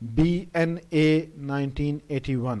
BNA 1981।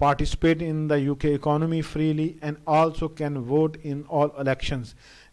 participate in the UK economy freely and also can vote in all elections।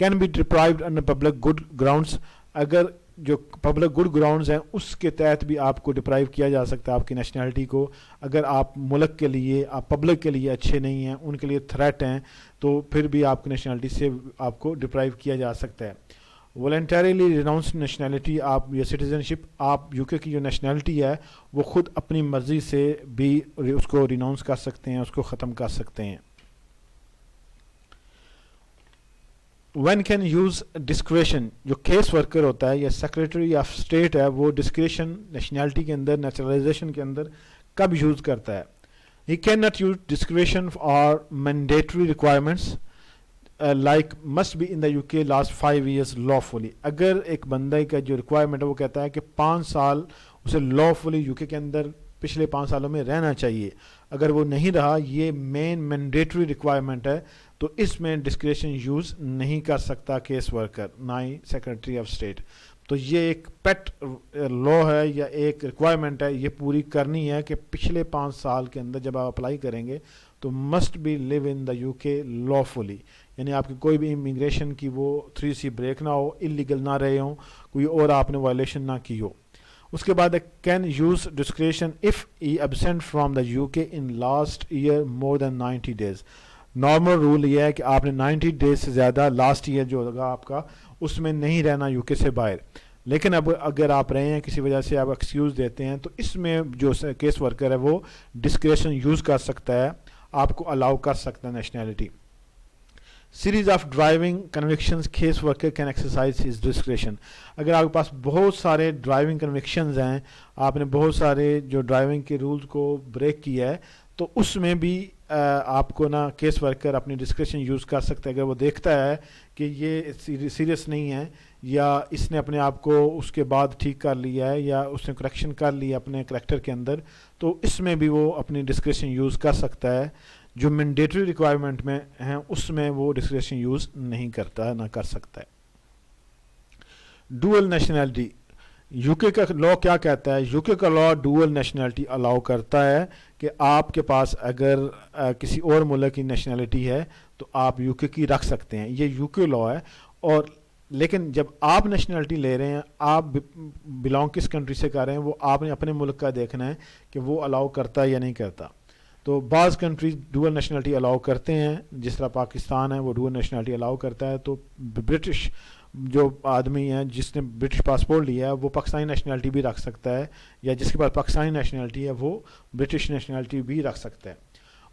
Can be deprived under public good grounds, اگر جو public good grounds ہیں اس کے تحت بھی آپ کو ڈپرائیو کیا جا سکتا ہے آپ کی نیشنلٹی کو، اگر آپ ملک کے لیے، آپ پبلک کے لیے اچھے نہیں ہیں، ان کے لیے تھریٹ ہیں، تو پھر بھی آپ کی نیشنلٹی سے آپ کو ڈپرائیو کیا جا سکتا ہے۔ والنٹریلی ریناؤنس نیشنلٹی، آپ یا سٹیزنشپ، آپ یو کے کی جو نیشنلٹی ہے وہ خود اپنی مرضی سے بھی اس کو ریناؤنس کر سکتے ہیں، اس کو ختم کر سکتے ہیں۔ وین کین یوز ڈسکریشن، جو کیس ورکر ہوتا ہے یا سیکریٹری آف اسٹیٹ ہے، وہ ڈسکریشن نیشنلٹی کے اندر، نیچرلائزیشن کے اندر کب یوز کرتا ہے؟ He can not use discretion or mandatory requirements like must be in the U K last 5 years lawfully، اگر ایک بندے کا جو ریکوائرمنٹ ہے وہ کہتا ہے کہ 5 سال اسے lawfully یو کے اندر پچھلے 5 سالوں میں رہنا چاہیے، اگر وہ نہیں رہا، یہ مین مینڈیٹری ریکوائرمنٹ ہے، تو اس میں ڈسکریشن یوز نہیں کر سکتا کیس ورکر، نہ ہی سیکرٹری آف اسٹیٹ۔ تو یہ ایک پیٹ لا ہے یا ایک ریکوائرمنٹ ہے، یہ پوری کرنی ہے کہ پچھلے 5 سال کے اندر جب آپ اپلائی کریں گے تو must be live in the U K lawfully، یعنی آپ کی کوئی بھی امیگریشن کی وہ 3C بریک نہ ہو، انلیگل نہ رہے ہوں، کوئی اور آپ نے وائلیشن نہ کی ہو۔ اس کے بعد can use discretion if he absent from the U K in last year more than 90 days۔ Normal rule یہ ہے کہ آپ نے 90 days سے زیادہ لاسٹ ایئر جو ہوگا آپ کا، اس میں نہیں رہنا یو کے سے باہر، لیکن اب اگر آپ رہے ہیں کسی وجہ سے، آپ ایکسکیوز دیتے ہیں، تو اس میں جو کیس ورکر ہے وہ ڈسکریشن یوز کر سکتا ہے، آپ کو الاؤ کر سکتا ہے nationality. Series of driving convictions case worker can exercise his discretion, اگر آپ کے پاس بہت سارے ڈرائیونگ کنوکشنز ہیں، آپ نے بہت سارے جو ڈرائیونگ کے رولز کو بریک کیا ہے، تو اس میں بھی آپ کو نا کیس ورکر اپنی ڈسکریشن یوز کر سکتا ہے، اگر وہ دیکھتا ہے کہ یہ سیریس نہیں ہے، یا اس نے اپنے آپ کو اس کے بعد ٹھیک کر لیا ہے، یا اس نے کریکشن کر لی اپنے کریکٹر کے اندر، تو اس میں بھی وہ اپنی ڈسکریشن یوز کر سکتا ہے۔ جو مینڈیٹری ریکوائرمنٹ میں ہیں اس میں وہ ڈسکریشن یوز نہیں کرتا، نہ کر سکتا ہے۔ ڈوئل نیشنلٹی، یو کے کا لا کیا کہتا ہے؟ یو کے کا لا ڈوئل نیشنلٹی الاؤ کرتا ہے کہ آپ کے پاس اگر کسی اور ملک کی نیشنلٹی ہے تو آپ یو کے کی رکھ سکتے ہیں، یہ یو کے لا ہے۔ اور لیکن جب آپ نیشنلٹی لے رہے ہیں، آپ بلانگ کس کنٹری سے کر رہے ہیں، وہ آپ نے اپنے ملک کا دیکھنا ہے کہ وہ الاؤ کرتا ہے یا نہیں کرتا۔ تو بعض کنٹریز ڈوئل نیشنلٹی الاؤ کرتے ہیں، جس طرح پاکستان ہے وہ ڈوئل نیشنلٹی الاؤ کرتا ہے، تو برٹش جو آدمی ہے جس نے برٹش پاسپورٹ لیا ہے وہ پاکستانی نیشنلٹی بھی رکھ سکتا ہے، یا جس کے پاس پاکستانی نیشنلٹی ہے وہ برٹش نیشنلٹی بھی رکھ سکتا ہے۔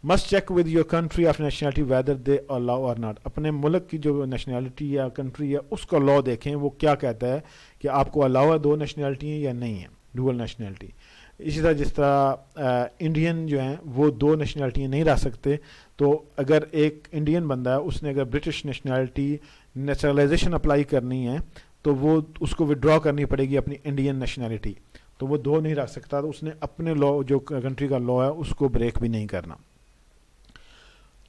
Must check with your country of nationality whether they allow or not, اپنے ملک کی جو نیشنلٹی یا کنٹری ہے اس کا لا دیکھیں وہ کیا کہتا ہے کہ آپ کو الاؤ ہے 2 نیشنلٹی ہیں یا نہیں ہے، ڈوئل نیشنلٹی۔ اسی طرح جس طرح انڈین جو ہیں وہ 2 نیشنلٹیاں نہیں رکھ سکتے، تو اگر ایک انڈین بندہ ہے اس نے اگر برٹش نیشنلٹی نیچرلائزیشن اپلائی کرنی ہے تو وہ اس کو وڈرا کرنی پڑے گی اپنی انڈین نیشنلٹی، تو وہ 2 نہیں رکھ سکتا، تو اس نے اپنے لا جو کنٹری کا لا ہے اس کو بریک بھی نہیں کرنا۔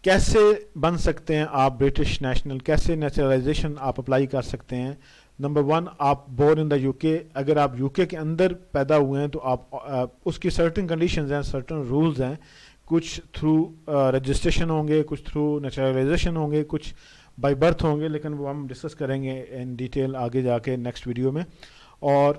کیسے بن سکتے ہیں آپ برٹش نیشنل، کیسے نیچرلائزیشن آپ اپلائی کر سکتے ہیں؟ نمبر 1، آپ بورن ان دا یو کے، اگر آپ یو کے اندر پیدا ہوئے ہیں تو آپ اس کی سرٹن کنڈیشنز ہیں، سرٹن رولز ہیں، کچھ تھرو رجسٹریشن ہوں گے، کچھ تھرو نیچرلائزیشن ہوں گے، کچھ بائی برتھ ہوں گے، لیکن وہ ہم ڈسکس کریں گے ان ڈیٹیل آگے جا کے نیکسٹ ویڈیو میں۔ اور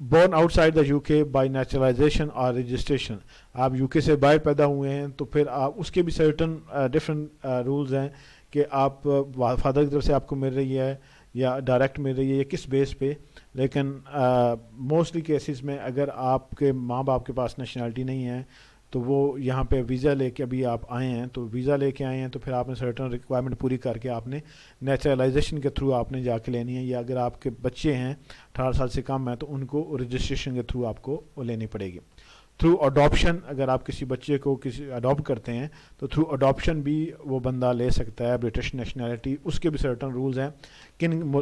born out side the U کے بائی نیچرلائزیشن اور رجسٹریشن، آپ یو کے سے باہر پیدا ہوئے ہیں تو پھر آپ اس کے بھی سرٹن ڈفرینٹ رولز ہیں کہ آپ فادر کی طرف سے آپ کو مل رہی ہے یا ڈائریکٹ مل رہی ہے یا کس بیس پہ، لیکن موسٹلی کیسز میں اگر آپ کے ماں باپ کے پاس نیشنلٹی نہیں ہے تو وہ یہاں پہ ویزا لے کے ابھی آپ آئے ہیں، تو ویزا لے کے آئے ہیں تو پھر آپ نے سرٹن ریکوائرمنٹ پوری کر کے آپ نے نیچرلائزیشن کے تھرو آپ نے جا کے لینی ہے، یا اگر آپ کے بچے ہیں 18 سال سے کم ہیں تو ان کو رجسٹریشن کے تھرو آپ کو لینی پڑے گی۔ تھرو اڈاپشن، اگر آپ کسی بچے کو کسی اڈاپٹ کرتے ہیں تو تھرو اڈاپشن بھی وہ بندہ لے سکتا ہے برٹش نیشنلٹی، اس کے بھی سرٹن رولز ہیں،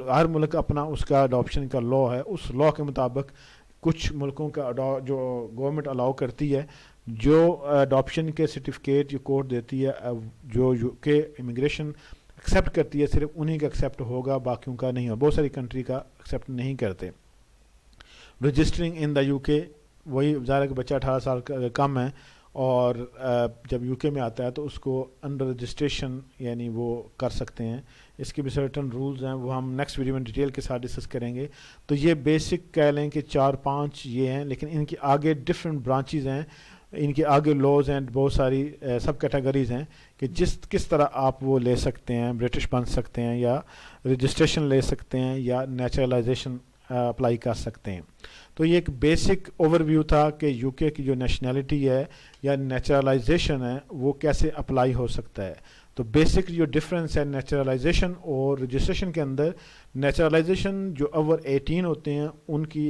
ہر ملک اپنا اس کا اڈاپشن کا لا ہے، اس لا کے مطابق کچھ ملکوں کا جو گورنمنٹ الاؤ کرتی ہے، جو اڈاپشن کے سرٹیفکیٹ جو کورٹ دیتی ہے، جو یو کے امیگریشن ایکسیپٹ کرتی ہے صرف انہی کا ایکسیپٹ ہوگا، باقیوں کا نہیں ہوگا، بہت ساری کنٹری کا ایکسیپٹ نہیں کرتے۔ رجسٹرنگ ان دا یو کے، وہی ظاہر ہے کہ بچہ 18 سال کا کم ہے اور جب یو کے میں آتا ہے تو اس کو انڈر رجسٹریشن یعنی وہ کر سکتے ہیں اس کے بھی سرٹن رولز ہیں، وہ ہم نیکسٹ ویڈیو میں ڈیٹیل کے ساتھ ڈسکس کریں گے. تو یہ بیسک کہہ لیں کہ 4-5 یہ ہیں، لیکن ان کی آگے ڈفرینٹ برانچز ہیں، ان کے آگے لاز ہیں، بہت ساری سب کیٹیگریز ہیں کہ کس طرح آپ وہ لے سکتے ہیں، برٹش بن سکتے ہیں یا رجسٹریشن لے سکتے ہیں یا نیچرلائزیشن اپلائی کر سکتے ہیں. تو یہ ایک بیسک اوور ویو تھا کہ یو کے کی جو نیشنلٹی ہے یا نیچرلائزیشن ہے وہ کیسے اپلائی ہو سکتا ہے. تو بیسک جو ڈفرینس ہے نیچرلائزیشن اور رجسٹریشن کے اندر، نیچرلائزیشن جو اوور 18 ہوتے ہیں ان کی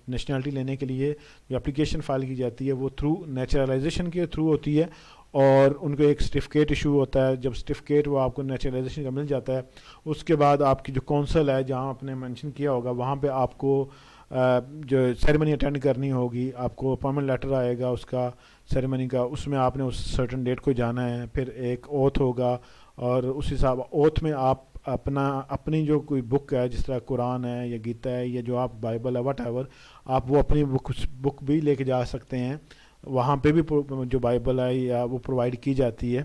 نیشنلٹی لینے کے لیے جو اپلیکیشن فائل کی جاتی ہے وہ تھرو نیچرلائزیشن کے تھرو ہوتی ہے، اور ان کو ایک سرٹیفکیٹ ایشو ہوتا ہے. جب سرٹیفکیٹ وہ آپ کو نیچرلائزیشن کا مل جاتا ہے، اس کے بعد آپ کی جو کونسل ہے جہاں آپ نے مینشن کیا ہوگا وہاں پہ آپ کو جو سیریمنی اٹینڈ کرنی ہوگی، آپ کو اپائنٹمنٹ لیٹر آئے گا اس کا سیریمنی کا، اس میں آپ نے اس سرٹن ڈیٹ کو جانا ہے. پھر ایک اوتھ ہوگا، اور اس حساب اوتھ میں آپ اپنی جو کوئی بک ہے جس طرح قرآن ہے یا گیتا ہے یا جو آپ بائبل ہے واٹ ایور، آپ وہ اپنی بک بھی لے کے جا سکتے ہیں. وہاں پہ بھی جو بائبل ہے یا وہ پرووائڈ کی جاتی ہے.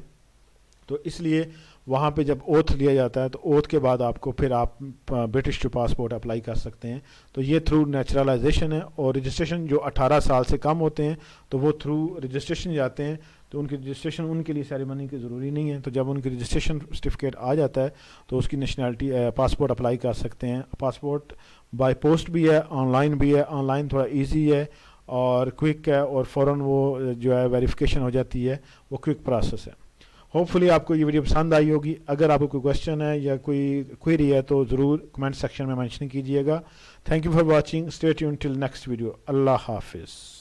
تو اس لیے وہاں پہ جب اوتھ لیا جاتا ہے تو اوتھ کے بعد آپ کو پھر آپ برٹش جو پاسپورٹ اپلائی کر سکتے ہیں. تو یہ تھرو نیچرلائزیشن ہے. اور رجسٹریشن جو 18 سال سے کم ہوتے ہیں تو وہ تھرو رجسٹریشن جاتے ہیں. تو ان کی رجسٹریشن ان کے لیے سیریمنی کی ضروری نہیں ہے. تو جب ان کی رجسٹریشن سرٹیفکیٹ آ جاتا ہے تو اس کی نیشنلٹی پاسپورٹ اپلائی کر سکتے ہیں. پاسپورٹ بائی پوسٹ بھی ہے، آن لائن بھی ہے. آن لائن تھوڑا ایزی ہے اور کوئک ہے، اور فوراً وہ جو ہے ویریفیکیشن ہو جاتی ہے، وہ کوئک پروسیس ہے. ہوپ فلی آپ کو یہ ویڈیو پسند آئی ہوگی. اگر آپ کو کوئی کویشچن ہے یا کوئی کوئری ہے تو ضرور کمنٹ سیکشن میں مینشن کیجیے گا. Thank you for watching. Stay tuned till next video. اللہ حافظ.